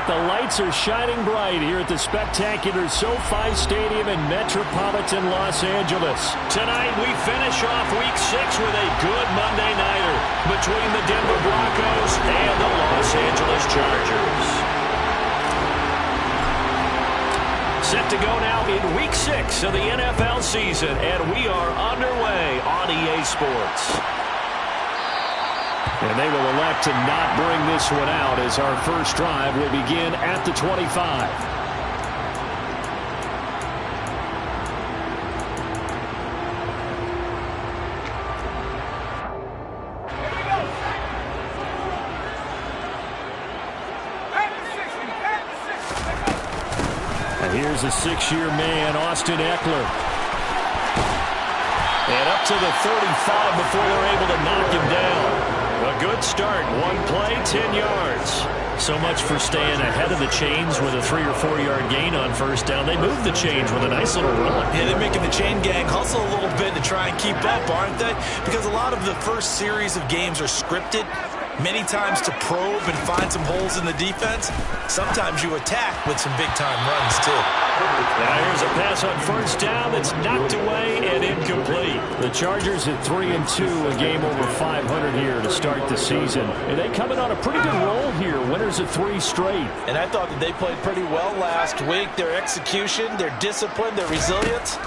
the lights are shining bright here at the spectacular SoFi Stadium in metropolitan Los Angeles. Tonight we finish off Week 6 with a good Monday nighter between the Denver Broncos and the Los Angeles Chargers. Set to go now in Week 6 of the NFL season, and we are underway on EA Sports. And they will elect to not bring this one out as our first drive will begin at the 25. And here's a 6-year man, Austin Eckler. And up to the 35 before they're able to knock him down. A good start. One play, 10 yards. So much for staying ahead of the chains with a 3- or 4-yard gain on first down. They moved the chains with a nice little run. Yeah, they're making the chain gang hustle a little bit to try and keep up, aren't they? Because a lot of the first series of games are scripted. Many times to probe and find some holes in the defense. Sometimes you attack with some big-time runs, too. Now here's a pass on first down that's knocked away and incomplete. The Chargers at 3-2, a game over 500 here to start the season. And they coming on a pretty good roll here, winners of 3 straight. And I thought that they played pretty well last week. Their execution, their discipline, their resilience,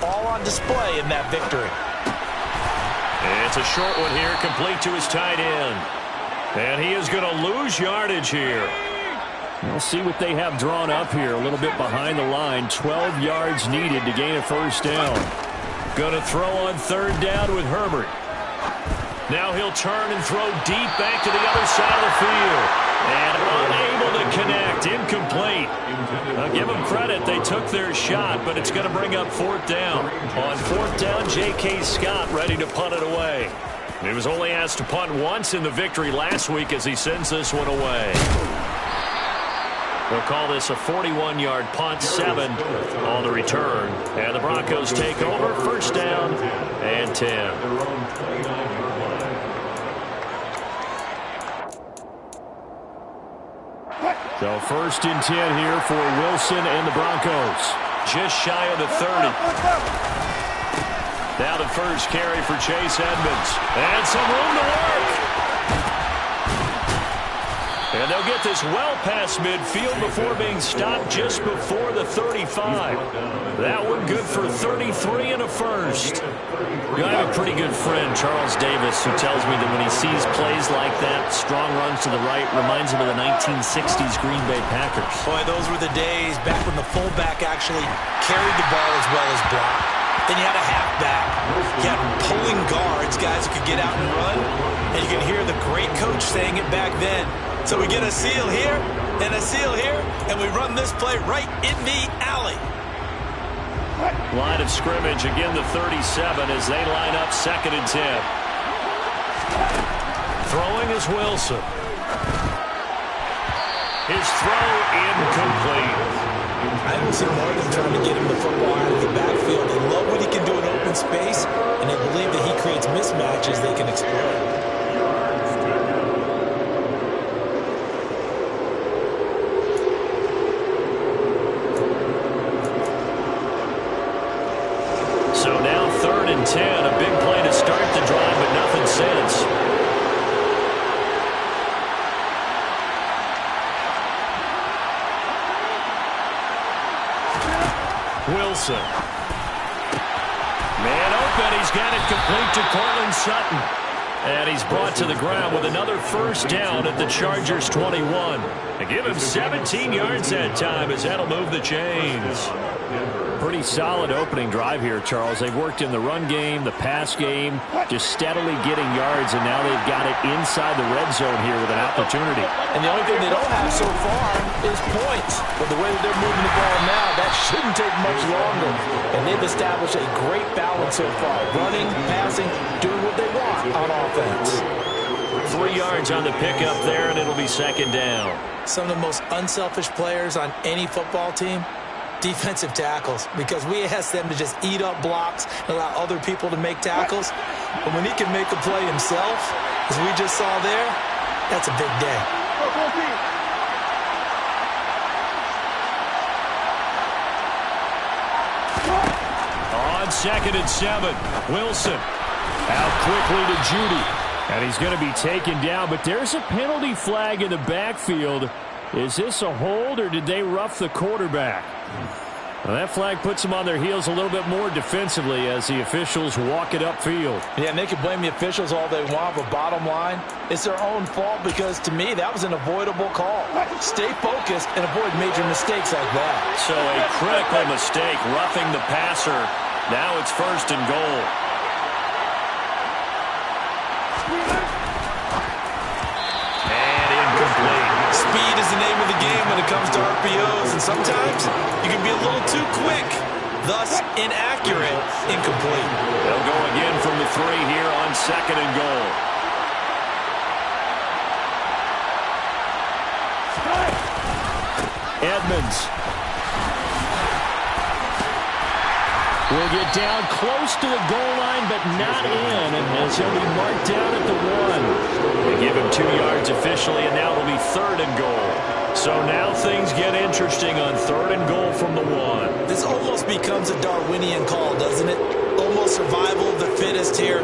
all on display in that victory. It's a short one here, complete to his tight end. And he is going to lose yardage here. We'll see what they have drawn up here. A little bit behind the line. 12 yards needed to gain a first down. Going to throw on third down with Herbert. Now he'll turn and throw deep back to the other side of the field. And unable to connect. Incomplete. I'll give them credit. They took their shot, but it's going to bring up fourth down. On fourth down, J.K. Scott ready to punt it away. He was only asked to punt once in the victory last week as he sends this one away. They'll call this a 41-yard punt, 7 on the return. And the Broncos take over, first down and 10. So first and 10 here for Wilson and the Broncos. Just shy of the 30. Now the first carry for Chase Edmonds. And some room to work. And they'll get this well past midfield before being stopped just before the 35. That one good for 33 and a first. I have a pretty good friend, Charles Davis, who tells me that when he sees plays like that, strong runs to the right, reminds him of the 1960s Green Bay Packers. Boy, those were the days back when the fullback actually carried the ball as well as blocked. Then you had a halfback. You had pulling guards, guys who could get out and run. And you can hear the great coach saying it back then. So we get a seal here and a seal here, and we run this play right in the alley. Line of scrimmage, again the 37 as they line up second and 10. Throwing is Wilson. His throw incomplete. I don't see more than trying to get him the football out of the backfield. They love what he can do in open space, and they believe that he creates mismatches they can exploit. So now third and 10, a big play to start the drive, but nothing since. Wilson. Man open. He's got it complete to Cortland Sutton. And he's brought to the ground with another first down at the Chargers 21. And give him 17 yards that time as that'll move the chains. Pretty solid opening drive here, Charles. They've worked in the run game, the pass game, just steadily getting yards, and now they've got it inside the red zone here with an opportunity. And the only thing they don't have so far is points. But the way that they're moving the ball now, that shouldn't take much longer. And they've established a great balance so far. Running, passing, doing what they want on offense. 3 yards on the pickup there, and it'll be second down. Some of the most unselfish players on any football team, defensive tackles, because we ask them to just eat up blocks and allow other people to make tackles. But when he can make a play himself, as we just saw there, that's a big day. 2nd and 7. Wilson out quickly to Judy. And he's going to be taken down, but there's a penalty flag in the backfield. Is this a hold, or did they rough the quarterback? Well, that flag puts them on their heels a little bit more defensively as the officials walk it upfield. Yeah, and they can blame the officials all they want, but bottom line, it's their own fault because, to me, that was an avoidable call. Stay focused and avoid major mistakes like that. So a critical mistake, roughing the passer. Now it's 1st and goal. And incomplete. Speed is the name of the game when it comes to RPOs, and sometimes you can be a little too quick, thus inaccurate, incomplete. They'll go again from the 3 here on 2nd and goal. Edmonds will get down close to the goal line, but not in, and he'll be marked down at the 1. They give him 2 yards officially, and now it'll be 3rd and goal. So now things get interesting on 3rd and goal from the 1. This almost becomes a Darwinian call, doesn't it? Almost survival of the fittest here.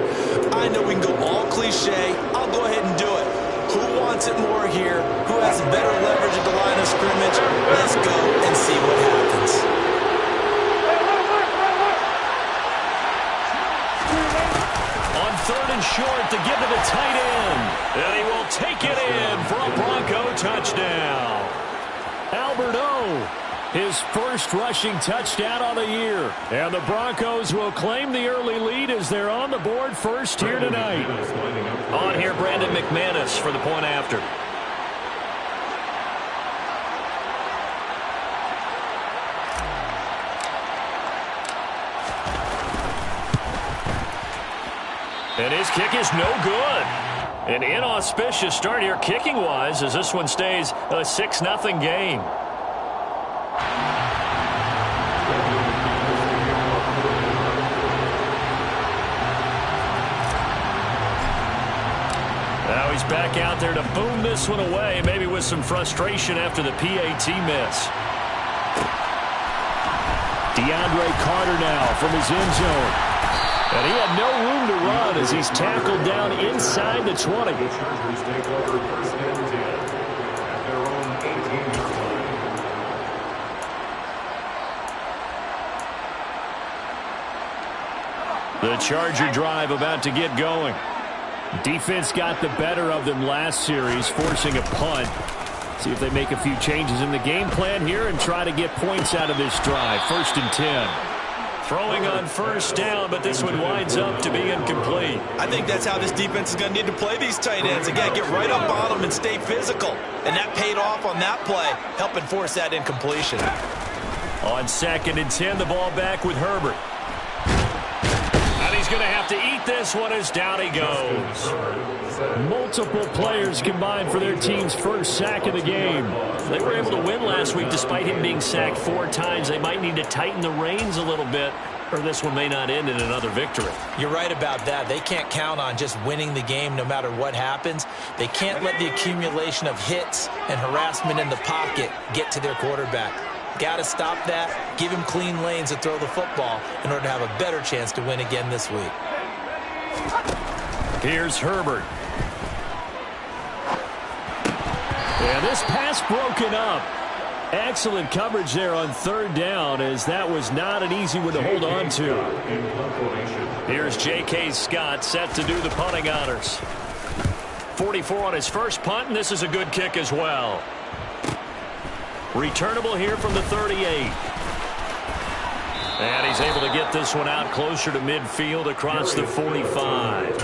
I know we can go all cliche. I'll go ahead and do it. Who wants it more here? Who has better leverage at the line of scrimmage? Let's go and see what happens. On 3rd and short to give to the tight end. And he will take it in for a Bronco touchdown. Albert O, his first rushing touchdown on the year. And the Broncos will claim the early lead as they're on the board first here tonight. On here, Brandon McManus for the point after. And his kick is no good. An inauspicious start here kicking-wise as this one stays a 6-0 game. Now he's back out there to boom this one away, maybe with some frustration after the PAT miss. DeAndre Carter now from his end zone. And he had no room to run as he's tackled down inside the 20. The Charger drive about to get going. Defense got the better of them last series, forcing a punt. See if they make a few changes in the game plan here and try to get points out of this drive. 1st and 10. Throwing on 1st down, but this one winds up to be incomplete. I think that's how this defense is going to need to play these tight ends. Again, get right up on them and stay physical. And that paid off on that play, helping force that incompletion. On 2nd and 10, the ball back with Herbert. And he's going to have to eat this one as down he goes. Multiple players combined for their team's first sack of the game. They were able to win last week despite him being sacked 4 times. They might need to tighten the reins a little bit, or this one may not end in another victory. You're right about that. They can't count on just winning the game no matter what happens. They can't let the accumulation of hits and harassment in the pocket get to their quarterback. Got to stop that, give him clean lanes to throw the football in order to have a better chance to win again this week. Here's Herbert. And this pass broken up. Excellent coverage there on 3rd down, as that was not an easy one to hold on to. Here's J.K. Scott set to do the punting honors. 44 on his first punt, and this is a good kick as well. Returnable here from the 38. And he's able to get this one out closer to midfield across the 45.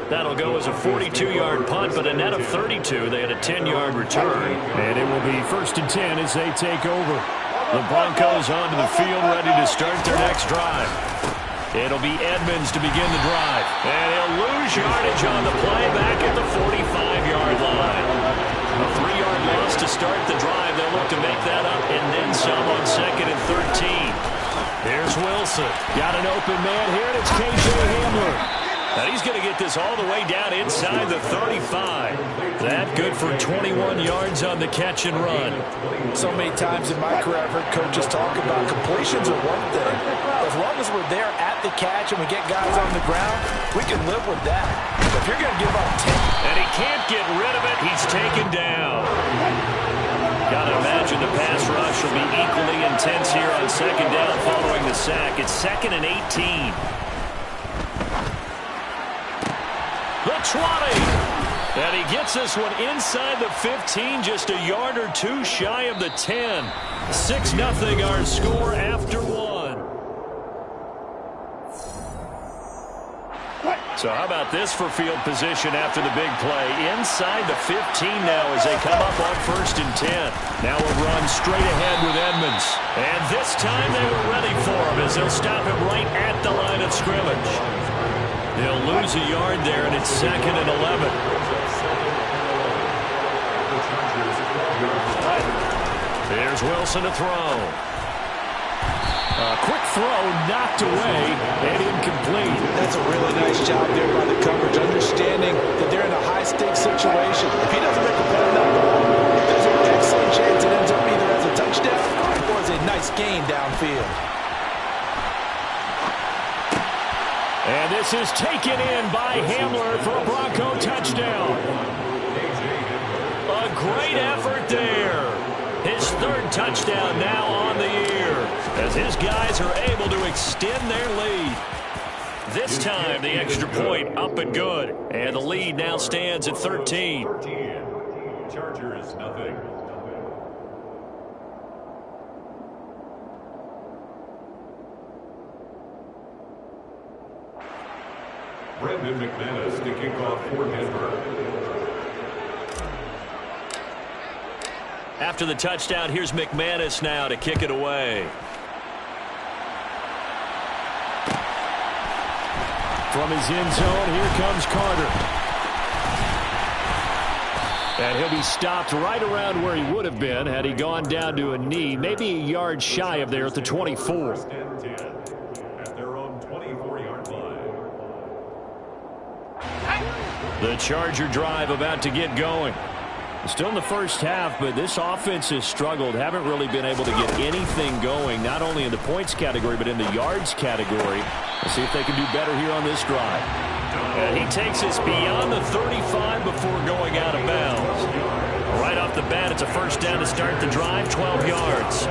That'll go as a 42-yard punt, but a net of 32. They had a 10-yard return. And it will be 1st and 10 as they take over. The Broncos onto the field, ready to start their next drive. It'll be Edmonds to begin the drive. And he'll lose yardage on the play back at the 45-yard line. A 3-yard loss to start the drive. They'll look to make that up and then some on 2nd and 13. Here's Wilson. Got an open man here, and it's K.J. Hamler. And he's going to get this all the way down inside the 35. That good for 21 yards on the catch and run. So many times in my career I've heard coaches talk about completions are one thing. As long as we're there at the catch and we get guys on the ground, we can live with that. But if you're going to give up 10... And he can't get rid of it. He's taken down. Got to imagine the pass rush will be equally intense here on second down following the sack. It's 2nd and 18. The 20. And he gets this one inside the 15, just a yard or two shy of the 10. 6-0 our score after one. So how about this for field position after the big play? Inside the 15 now as they come up on 1st and 10. Now a run straight ahead with Edmonds. And this time they were ready for him as they'll stop him right at the line of scrimmage. They'll lose a yard there, and it's 2nd and 11. There's Wilson to throw. A quick throw knocked away and incomplete. That's a really nice job there by the coverage, understanding that they're in a high-stakes situation. If he doesn't make a play on that ball, there's an excellent chance it ends up either as a touchdown or as a nice gain downfield. And this is taken in by Hamler for a Bronco touchdown. A great effort there. His 3rd touchdown now on the year as his guys are able to extend their lead. This time the extra point up and good. And the lead now stands at 13. Chargers, nothing. Brandon McManus to kick off for Denver. After the touchdown, here's McManus now to kick it away. From his end zone, here comes Carter. And he'll be stopped right around where he would have been had he gone down to a knee, maybe a yard shy of there at the 24. At their own 24-yard line. The Charger drive about to get going. Still in the first half, but this offense has struggled. Haven't really been able to get anything going, not only in the points category, but in the yards category. Let's see if they can do better here on this drive. And he takes us beyond the 35 before going out of bounds. Right off the bat, it's a first down to start the drive, 12 yards.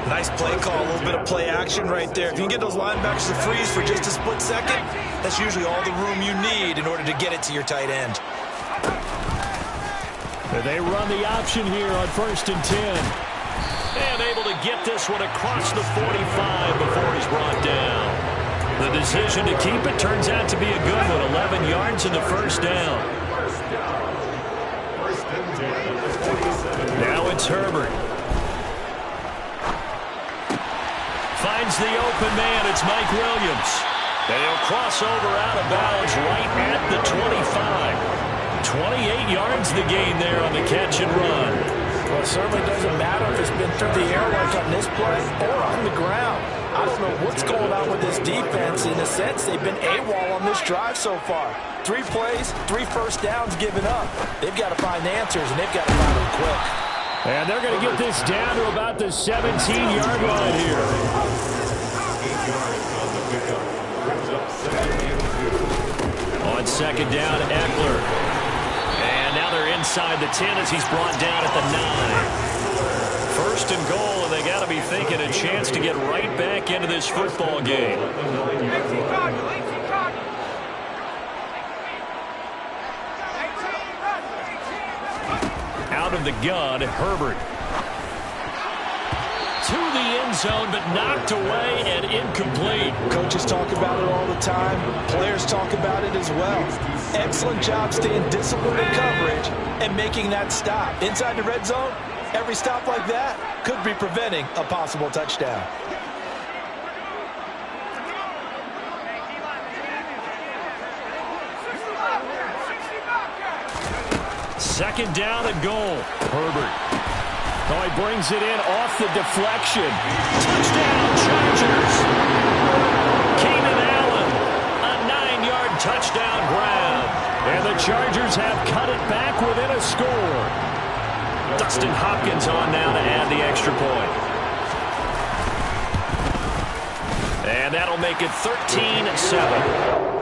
Nice play call, a little bit of play action right there. If you can get those linebackers to freeze for just a split second, that's usually all the room you need in order to get it to your tight end. They run the option here on 1st and 10. And able to get this one across the 45 before he's brought down. The decision to keep it turns out to be a good one. 11 yards in the first down. Now it's Herbert. Finds the open man. It's Mike Williams. And he'll cross over out of bounds right at the 25. 28 yards the gain there on the catch and run. Well, it certainly doesn't matter if it's been through the air like on this play or on the ground. I don't know what's going on with this defense. In a sense, they've been AWOL on this drive so far. 3 plays, 3 first downs given up. They've got to find answers, and they've got to find them quick. And they're going to get this down to about the 17-yard line here. 8 yards on the pickup. Brings up 7 On second down, Eckler. And now they're inside the 10 as he's brought down at the 9. 1st and goal, and they got to be thinking a chance to get right back into this football game. Out of the gun, Herbert. To the end zone, but knocked away and incomplete. Coaches talk about it all the time. Players talk about it as well. Excellent job staying disciplined in coverage and making that stop. Inside the red zone, every stop like that could be preventing a possible touchdown. Second down and goal. Herbert. Oh, he brings it in off the deflection. Touchdown, Chargers. Keenan Allen, a 9-yard touchdown grab. And the Chargers have cut it back within a score. Dustin Hopkins on now to add the extra point. And that'll make it 13-7.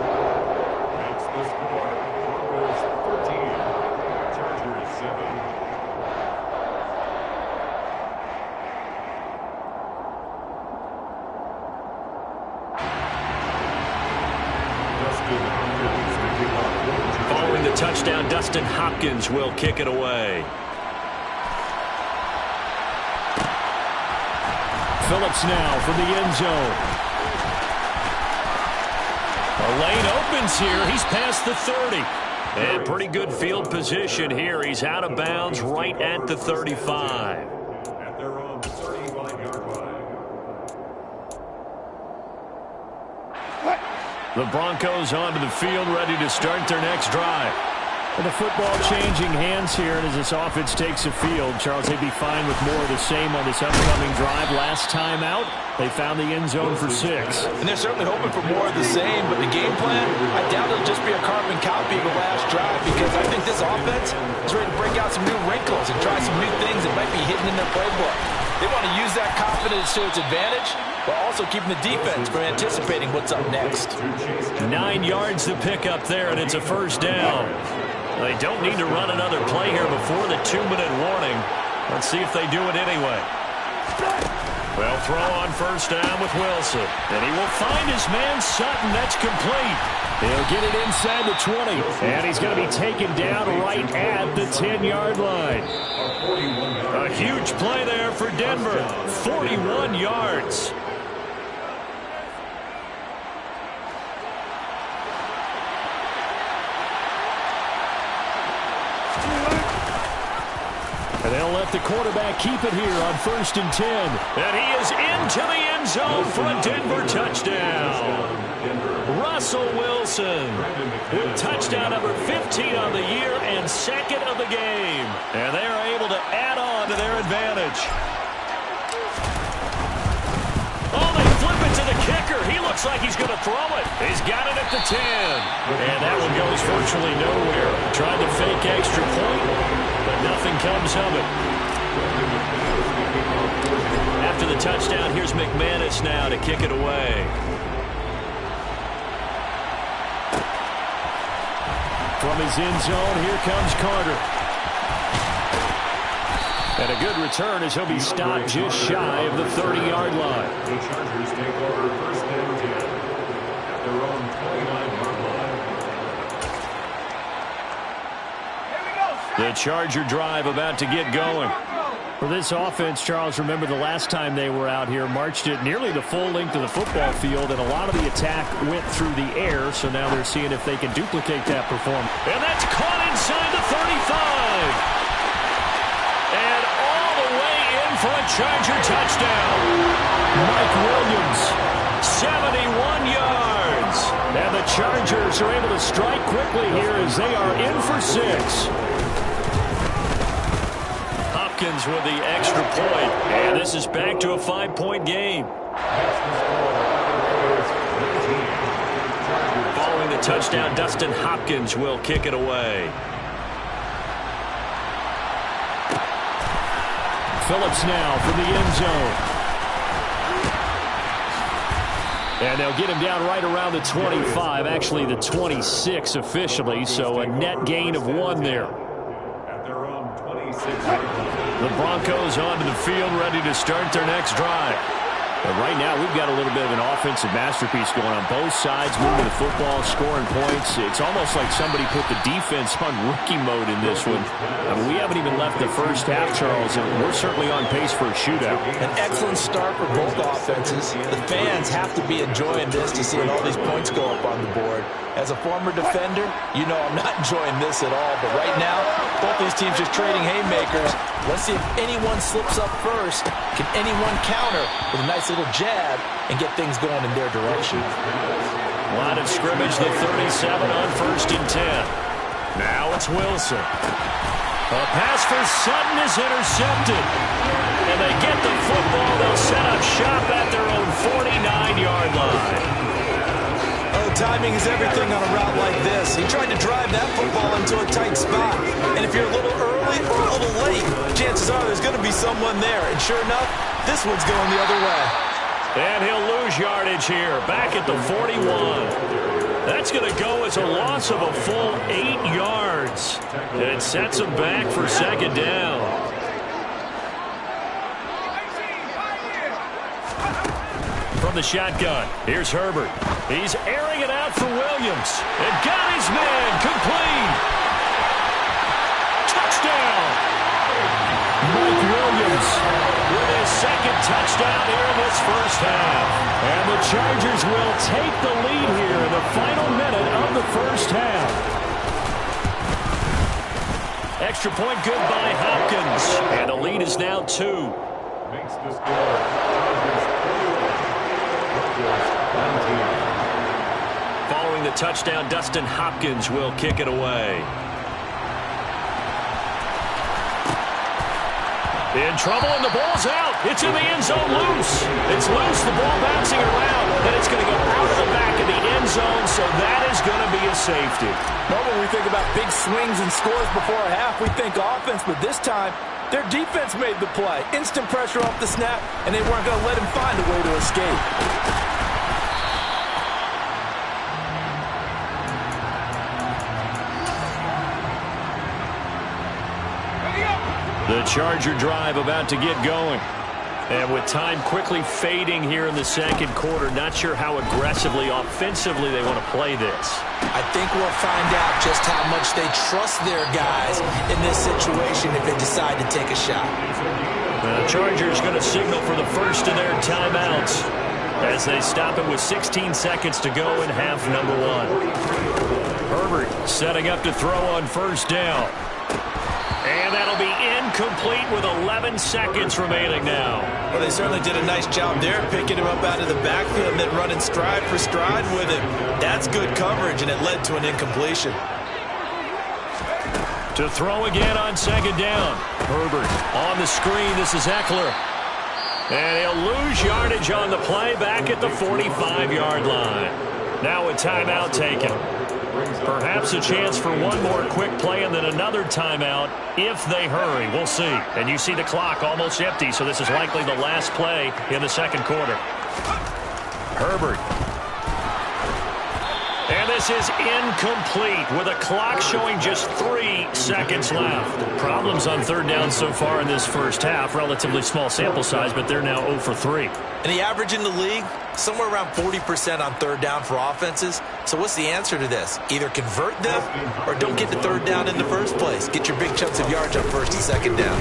Following the touchdown, Dustin Hopkins will kick it away. Phillips now from the end zone. A lane opens here. He's past the 30. And pretty good field position here. He's out of bounds right at the 35. At their own 35-yard line. The Broncos onto the field, ready to start their next drive. And the football changing hands here, and as this offense takes the field, Charles, they'd be fine with more of the same on this upcoming drive. Last time out, they found the end zone for 6. And they're certainly hoping for more of the same, but the game plan, I doubt it'll just be a carbon copy of the last drive, because I think this offense is ready to break out some new wrinkles and try some new things that might be hidden in their playbook. They want to use that confidence to its advantage, while also keeping the defense from anticipating what's up next. 9 yards to pick up there, and it's a first down. They don't need to run another play here before the 2-minute warning. Let's see if they do it anyway. Well, throw on first down with Wilson. And he will find his man Sutton. That's complete. He'll get it inside the 20. And he's going to be taken down right at the 10-yard line. A huge play there for Denver. 41 yards. And they'll let the quarterback keep it here on 1st and 10. And he is into the end zone for a Denver touchdown. Russell Wilson with touchdown number 15 on the year and 2nd of the game. And they are able to add on to their advantage. Oh, they flip it to the kicker. He looks like he's going to throw it. He's got it at the 10. And that one goes virtually nowhere. Tried to fake extra point, but nothing comes of it. After the touchdown, here's McManus now to kick it away. From his end zone, here comes Carter. And a good return as he'll be stopped just shy of the 30-yard line. The Chargers take over 1st and 10 at their own 29-yard line. The Charger drive about to get going. For this offense, Charles, remember the last time they were out here, marched it nearly the full length of the football field, and a lot of the attack went through the air, so now they're seeing if they can duplicate that performance. And that's caught inside the 35. And all the way in for a Charger touchdown. Mike Williams, 71 yards. And the Chargers are able to strike quickly here as they are in for 6. Hopkins with the extra point. And this is back to a 5-point game. Following the touchdown, Dustin Hopkins will kick it away. Phillips now from the end zone. And they'll get him down right around the 25, actually the 26 officially, so a net gain of 1 there. At their own 26. The Broncos onto the field, ready to start their next drive. But right now, we've got a little bit of an offensive masterpiece going on both sides, moving the football, scoring points. It's almost like somebody put the defense on rookie mode in this one. I mean, we haven't even left the first half, Charles, and we're certainly on pace for a shootout. An excellent start for both offenses. The fans have to be enjoying this to see all these points go up on the board. As a former defender, you know I'm not enjoying this at all. But right now, both these teams just trading haymakers. Let's see if anyone slips up first. Can anyone counter with a nice little jab and get things going in their direction? Line of scrimmage, the 37 on 1st and 10. Now it's Wilson. A pass for Sutton is intercepted. And they get the football. They'll set up shop at their own 49-yard line. Oh, Timing is everything on a route like this. He tried to drive that football into a tight spot. And if you're a little early or a little late, chances are there's going to be someone there. And sure enough, this one's going the other way. And he'll lose yardage here, back at the 41. That's going to go as a loss of a full 8 yards. And it sets him back for second down. From the shotgun, here's Herbert. He's airing it out for Williams. And got his man complete. Touchdown. Mike Williams with his second touchdown here in this first half. And the Chargers will take the lead here in the final minute of the first half. Extra point good by Hopkins. And the lead is now 2. Makes the score. Following the touchdown, Dustin Hopkins will kick it away. In trouble, and the ball's out. It's in the end zone loose. It's loose, the ball bouncing around, and it's going to go out of the back of the end zone, so that is going to be a safety. Well, when we think about big swings and scores before a half, we think offense, but this time, their defense made the play. Instant pressure off the snap, and they weren't going to let him find a way to escape. The Charger drive about to get going. And with time quickly fading here in the second quarter, not sure how aggressively, offensively they want to play this. I think we'll find out just how much they trust their guys in this situation if they decide to take a shot. The Chargers going to signal for the first of their timeouts as they stop it with 16 seconds to go in half number 1. Herbert setting up to throw on first down. And that'll be incomplete with 11 seconds remaining now. Well, they certainly did a nice job there, picking him up out of the backfield and then running stride for stride with him. That's good coverage, and it led to an incompletion. To throw again on second down. Herbert on the screen. This is Eckler. And he'll lose yardage on the play back at the 45-yard line. Now a timeout taken. Perhaps a chance for one more quick play and then another timeout if they hurry. We'll see. And you see the clock almost empty, so this is likely the last play in the second quarter. Herbert. And this is incomplete with a clock showing just 3 seconds left. Problems on third down so far in this first half. Relatively small sample size, but they're now 0 for 3. And the average in the league, somewhere around 40% on third down for offenses. So what's the answer to this? Either convert them or don't get the third down in the first place. Get your big chunks of yards on first and second down.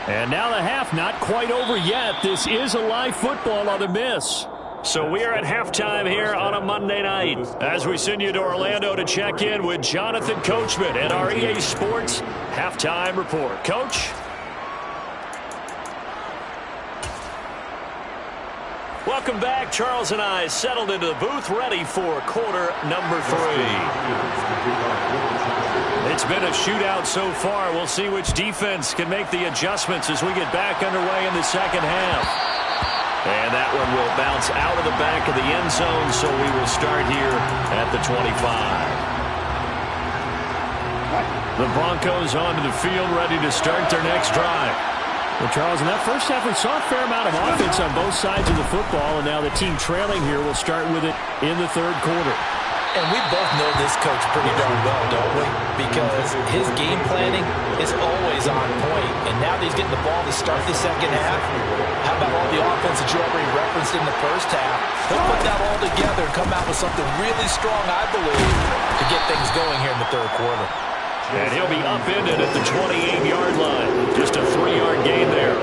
And now the half not quite over yet. This is a live football on the miss. So we are at halftime here on a Monday night as we send you to Orlando to check in with Jonathan Coachman at our EA Sports Halftime Report. Coach? Welcome back. Charles and I settled into the booth ready for quarter number 3. It's been a shootout so far. We'll see which defense can make the adjustments as we get back underway in the second half. And that one will bounce out of the back of the end zone, so we will start here at the 25. The Broncos onto the field, ready to start their next drive. Well, Charles, in that first half, we saw a fair amount of offense on both sides of the football, and now the team trailing here will start with it in the third quarter. And we both know this coach pretty darn well, don't we? Because his game planning is always on point. And now that he's getting the ball to start the second half, how about all the offense that you already referenced in the first half? He'll put that all together and come out with something really strong, I believe, to get things going here in the third quarter. And he'll be upended at the 28-yard line. Just a 3-yard gain there.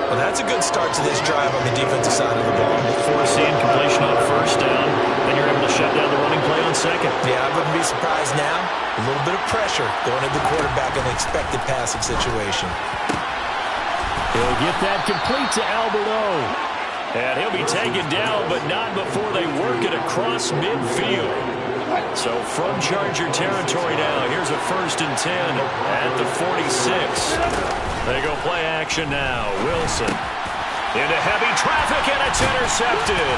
Well, that's a good start to this drive on the defensive side of the ball. Forcing completion on first down. Then you're able to shut down the running play on second. Yeah, I wouldn't be surprised now. A little bit of pressure going to the quarterback in the expected passing situation. He'll get that complete to Alberto. And he'll be taken down, but not before they work it across midfield. So from Charger territory now, here's a 1st and 10 at the 46. They go play action now. Wilson. Into heavy traffic, and it's intercepted.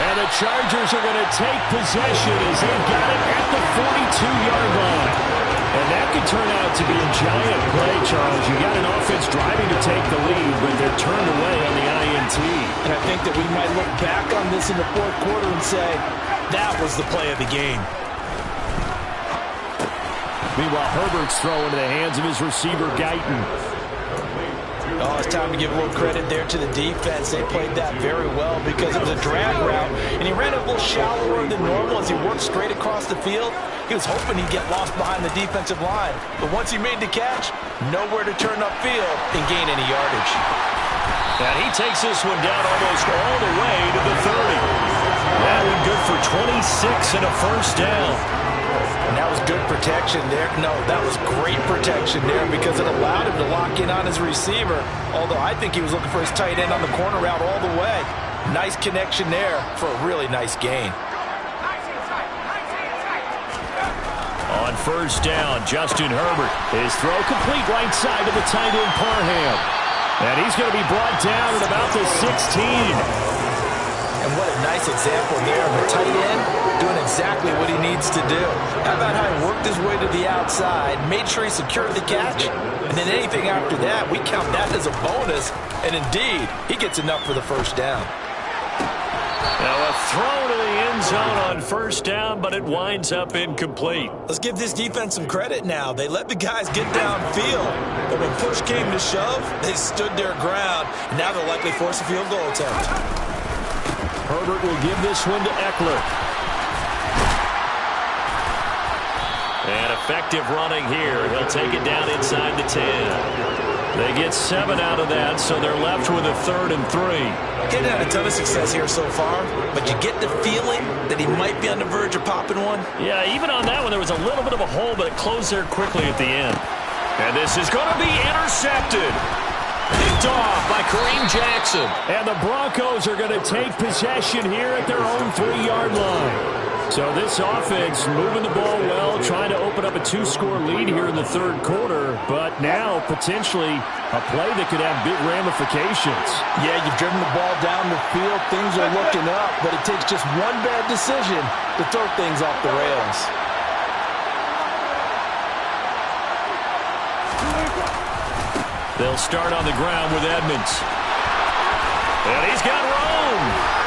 And the Chargers are going to take possession as they've got it at the 42-yard line. And that could turn out to be a giant play, Charles. You got an offense driving to take the lead, but they're turned away on the INT. And I think that we might look back on this in the fourth quarter and say, that was the play of the game. Meanwhile, Herbert's throw into the hands of his receiver, Guyton. Oh, it's time to give a little credit there to the defense. They played that very well because it was a drag route, and he ran a little shallower than normal as he worked straight across the field. He was hoping he'd get lost behind the defensive line, but once he made the catch, nowhere to turn upfield and gain any yardage. And he takes this one down almost all the way to the 30. That one good for 26 and a first down. And that was good protection there. No, that was great protection there because it allowed him to lock in on his receiver. Although I think he was looking for his tight end on the corner route all the way. Nice connection there for a really nice gain. On first down, Justin Herbert. His throw complete right side to the tight end, Parham. And he's going to be brought down at about the 16. And what a nice example there of a tight end doing exactly what he needs to do. How about how he worked his way to the outside, made sure he secured the catch, and then anything after that, we count that as a bonus. And indeed, he gets enough for the first down. Now a throw to the end zone on first down, but it winds up incomplete. Let's give this defense some credit now. They let the guys get downfield, but when push came to shove, they stood their ground, and now they'll likely force a field goal attempt. Herbert will give this one to Eckler. And effective running here. He'll take it down inside the 10. They get 7 out of that, so they're left with a 3rd and 3. Getting had a ton of success here so far, but you get the feeling that he might be on the verge of popping one. Yeah, even on that one, there was a little bit of a hole, but it closed there quickly at the end. And this is going to be intercepted. Picked off by Kareem Jackson. And the Broncos are going to take possession here at their own 3-yard line. So this offense moving the ball well, trying to open up a 2-score lead here in the 3rd quarter, but now potentially a play that could have big ramifications. Yeah, you've driven the ball down the field, things are looking up, but it takes just one bad decision to throw things off the rails. They'll start on the ground with Edmonds. And he's got Rome.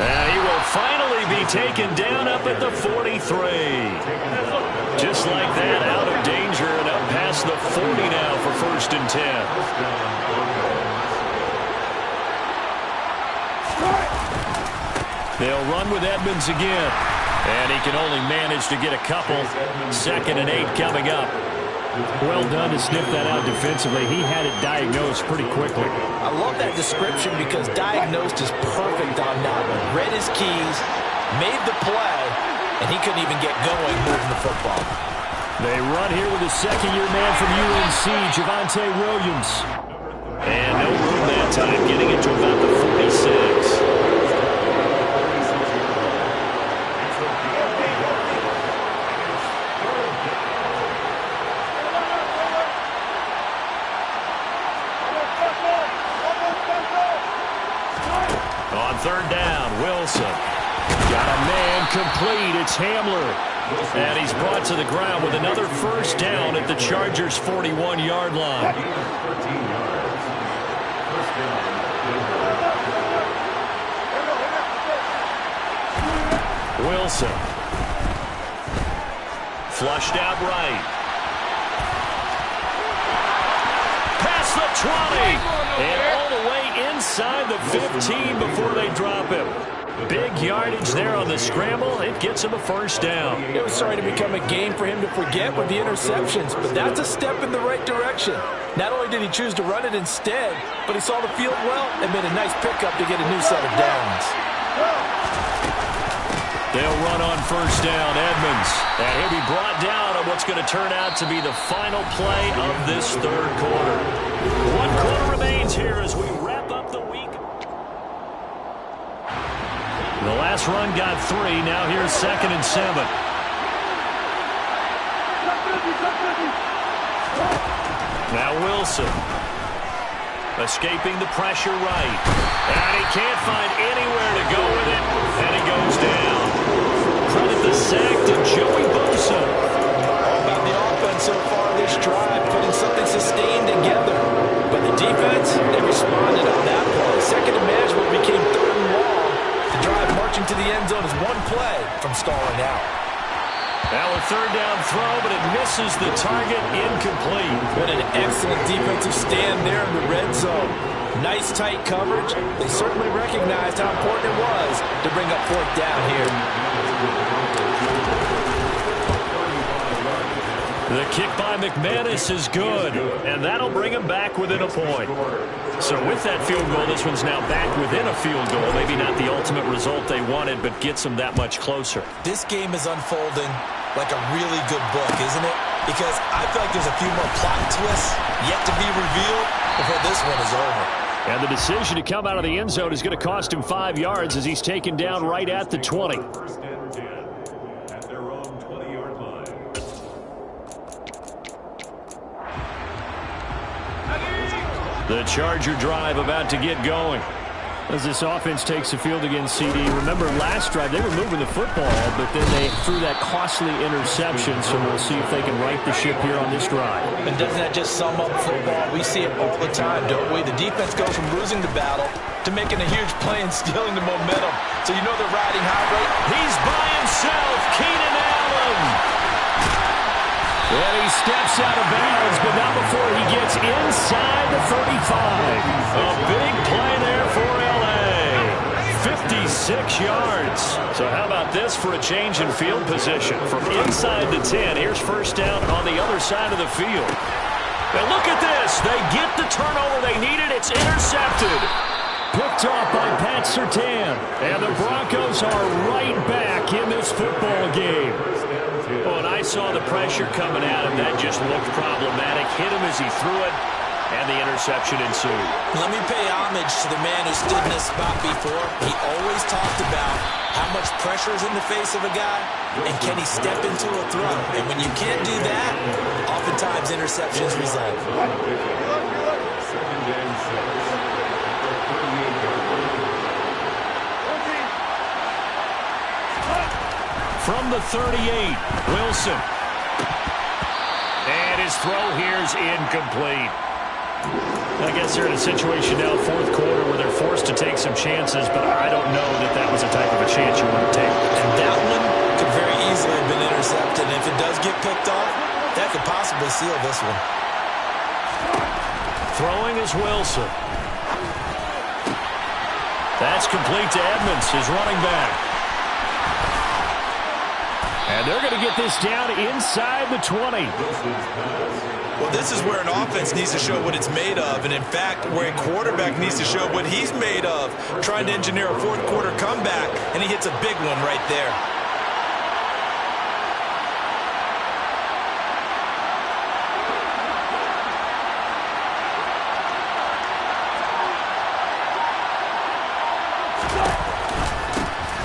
And he will finally be taken down up at the 43. Just like that, out of danger and up past the 40 now for 1st and 10. They'll run with Edmonds again. And he can only manage to get a couple. 2nd and 8 coming up. Well done to sniff that out defensively. He had it diagnosed pretty quickly. I love that description because diagnosed is perfect on that one. Read his keys, made the play, and he couldn't even get going moving the football. They run here with a 2nd-year man from UNC, Javonte Williams. And no room that time, getting it to about the 46. On 3rd down, Wilson. Got a man complete. It's Hamler. And he's brought to the ground with another first down at the Chargers' 41-yard line. Wilson. Flushed out right. Past the 20. And all the way inside the 15 before they drop him. Big yardage there on the scramble. It gets him a first down. It was starting to become a game for him to forget with the interceptions, but that's a step in the right direction. Not only did he choose to run it instead, but he saw the field well and made a nice pickup to get a new set of downs. They'll run on first down, Edmonds. And he'll be brought down on what's going to turn out to be the final play of this 3rd quarter. 1 quarter remains here as we wrap up the week. The last run got 3. Now here's 2nd and 7. Now Wilson. Escaping the pressure right. And he can't find anywhere to go with it. And he goes down. Credit the sack to Joey Bosa. All about the offense so far this drive, putting something sustained together. But the defense, they responded on that play. Second and management became third and long. The drive marching to the end zone is one play from stalling out. Now a third down throw, but it misses the target, incomplete. But an excellent defensive stand there in the red zone. Nice tight coverage. They certainly recognized how important it was to bring up fourth down here. The kick by McManus is good, and that'll bring him back within a point. So with that field goal, this one's now back within a field goal. Maybe not the ultimate result they wanted, but gets them that much closer. This game is unfolding like a really good book, isn't it? Because I feel like there's a few more plot twists yet to be revealed before this one is over. And the decision to come out of the end zone is going to cost him 5 yards as he's taken down right at the 20. First down and 10 at their own 20-yard line. The Charger drive about to get going. As this offense takes the field against CD. Remember, last drive, they were moving the football, but then they threw that costly interception, so we'll see if they can right the ship here on this drive. And doesn't that just sum up football? We see it all the time, don't we? The defense goes from losing the battle to making a huge play and stealing the momentum. So you know they're riding high rate. He's by himself, Keenan Allen. And he steps out of bounds, but not before he gets inside the 35. A big play there for LA. 56 yards. So how about this for a change in field position? From inside the 10, here's first down on the other side of the field. Now look at this. They get the turnover they needed. It's intercepted. Picked off by Pat Surtain. And the Broncos are right back in this football game. Oh, and I saw the pressure coming at him. That just looked problematic. Hit him as he threw it, and the interception ensued. Let me pay homage to the man who stood in this spot before. He always talked about how much pressure is in the face of a guy, and can he step into a throw. And when you can't do that, oftentimes interceptions result. Second and 6. From the 38, Wilson. And his throw here is incomplete. I guess they're in a situation now, fourth quarter, where they're forced to take some chances, but I don't know that that was the type of a chance you want to take. And that one could very easily have been intercepted. And if it does get picked off, that could possibly seal this one. Throwing is Wilson. That's complete to Edmonds, his running back. And they're going to get this down inside the 20. Well, this is where an offense needs to show what it's made of. And, in fact, where a quarterback needs to show what he's made of, trying to engineer a fourth-quarter comeback, and he hits a big one right there.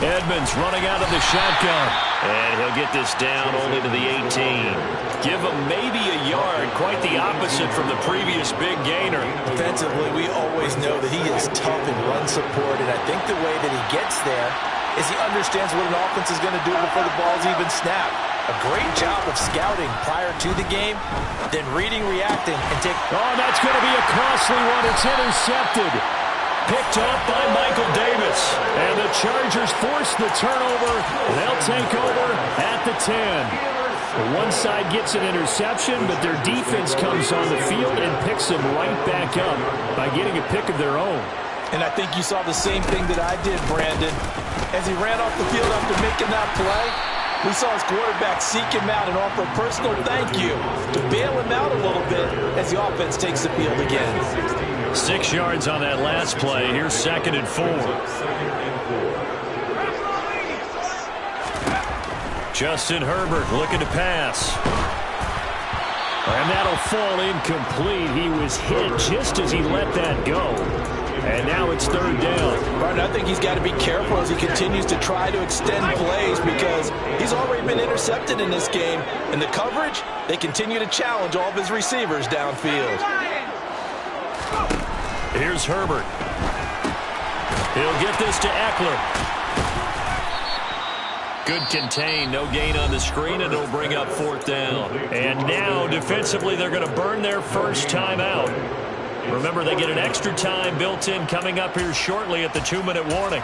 Edmonds running out of the shotgun. And he'll get this down only to the 18. Give him maybe a yard. Quite the opposite from the previous big gainer. Defensively, we always know that he is tough in run support, and I think the way that he gets there is he understands what an offense is going to do before the ball's even snapped. A great job of scouting prior to the game, then reading, reacting, and take... Oh, that's going to be a costly one. It's intercepted. Picked up by Michael Davis. And the Chargers force the turnover. They'll take over at the 10. One side gets an interception, but their defense comes on the field and picks them right back up by getting a pick of their own. And I think you saw the same thing that I did, Brandon. As he ran off the field after making that play, we saw his quarterback seek him out and offer a personal thank you to bail him out a little bit as the offense takes the field again. 6 yards on that last play. Here's 2nd and 4. Justin Herbert looking to pass. And that'll fall incomplete. He was hit just as he let that go. And now it's third down. Martin, I think he's got to be careful as he continues to try to extend plays because he's already been intercepted in this game. And the coverage, they continue to challenge all of his receivers downfield. Here's Herbert. He'll get this to Eckler. Good contain, no gain on the screen, and it'll bring up fourth down. And now, defensively, they're going to burn their first timeout. Remember, they get an extra time built in coming up here shortly at the 2-minute warning.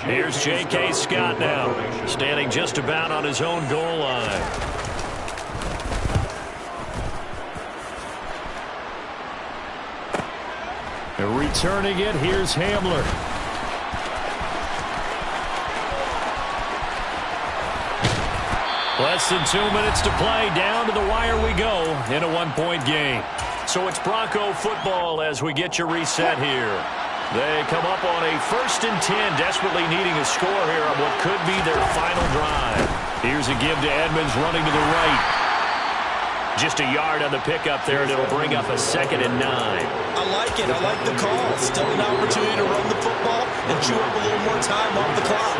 Here's J.K. Scott now, standing just about on his own goal line. Returning it, here's Hamler. Less than 2 minutes to play. Down to the wire we go in a one-point game. So it's Bronco football as we get you reset here. They come up on a 1st and 10, desperately needing a score here on what could be their final drive. Here's a give to Edmonds running to the right. Just a yard on the pickup there, and it'll bring up a 2nd and 9. I like it. I like the call. Still an opportunity to run the football and chew up a little more time off the clock.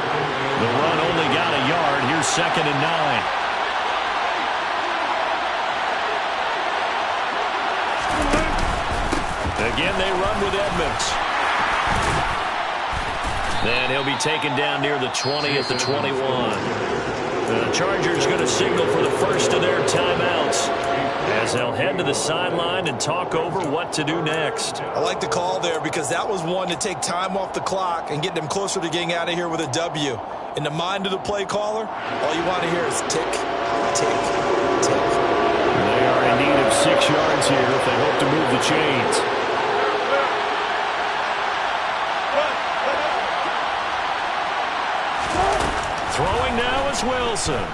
The run only got a yard. Here's 2nd and 9. Again, they run with Edmonds. Then he'll be taken down near the 20 at the 21. The Chargers going to signal for the first of their timeouts as they'll head to the sideline and talk over what to do next. I like the call there because that was one to take time off the clock and get them closer to getting out of here with a W. In the mind of the play caller, all you want to hear is tick, tick, tick. They are in need of 6 yards here if they hope to move the chains. Throwing now is Wilson.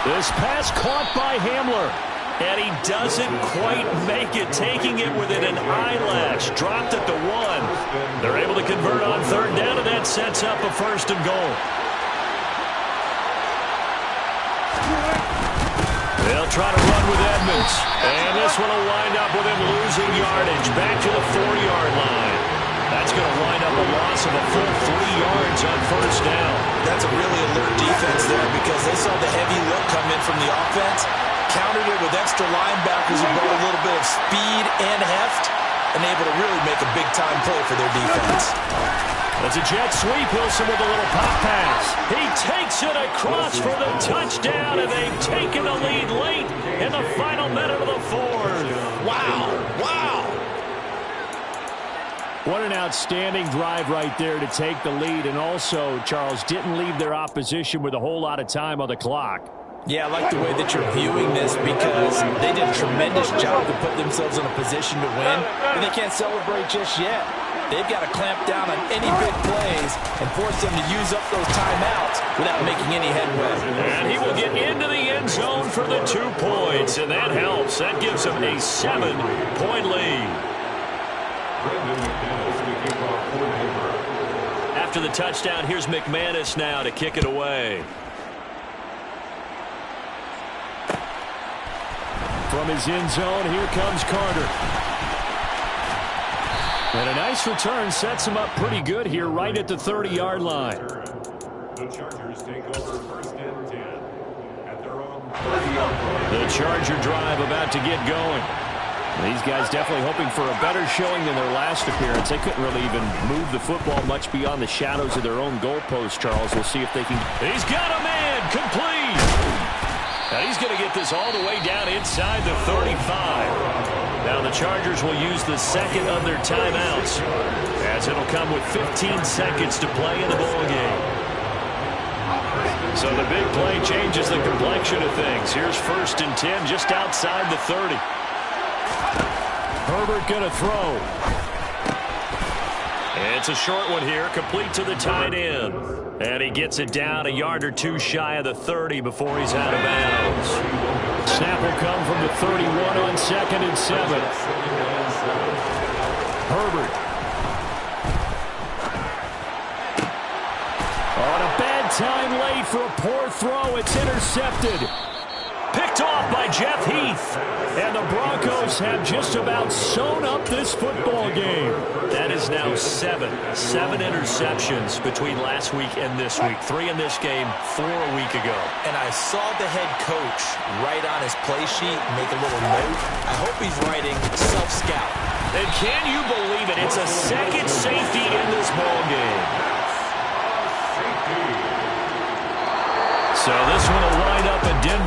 This pass caught by Hamler. And he doesn't quite make it, taking it within an eyelash. Dropped at the 1. They're able to convert on 3rd down, and that sets up a 1st and goal. They'll try to run with Edmonds. And this one will wind up with him losing yardage back to the 4-yard line. That's going to wind up a loss of a full 3 yards on 1st down. That's a really alert defense there because they saw the heavy look come in from the offense, countered it with extra linebackers who brought a little bit of speed and heft, and able to really make a big-time play for their defense. That's a jet sweep. Wilson with a little pop pass. He takes it across for the touchdown, and they've taken the lead late in the final minute of the 4th. Wow, wow. What an outstanding drive right there to take the lead, and also, Charles, didn't leave their opposition with a whole lot of time on the clock. Yeah, I like the way that you're viewing this because they did a tremendous job to put themselves in a position to win, and they can't celebrate just yet. They've got to clamp down on any big plays and force them to use up those timeouts without making any headway. And he will get into the end zone for the 2 points, and that helps. That gives them a 7-point lead. After the touchdown, here's McManus now to kick it away. From his end zone, here comes Carter. And a nice return sets him up pretty good here right at the 30-yard line. The Chargers take over 1st and 10 at their own 30-yard line. The Charger drive about to get going. These guys definitely hoping for a better showing than their last appearance. They couldn't really even move the football much beyond the shadows of their own goalpost, Charles. We'll see if they can. He's got a man complete. Now he's going to get this all the way down inside the 35. Now the Chargers will use the 2nd of their timeouts, as it'll come with 15 seconds to play in the ball game. So the big play changes the complexion of things. Here's 1st and 10 just outside the 30. Herbert going to throw. It's a short one here, complete to the tight end. And he gets it down a yard or 2 shy of the 30 before he's out of bounds. Snap will come from the 31 on 2nd and 7. Herbert. On a bad time late for a poor throw. It's intercepted. Picked Picked off by Jeff Heath. And the Broncos have just about sewn up this football game. That is now seven interceptions between last week and this week. 3 in this game, 4 a week ago. And I saw the head coach write on his play sheet, make a little note. I hope he's writing self-scout. And can you believe it? It's a second safety in this ball game. So this one will wind up in Denver.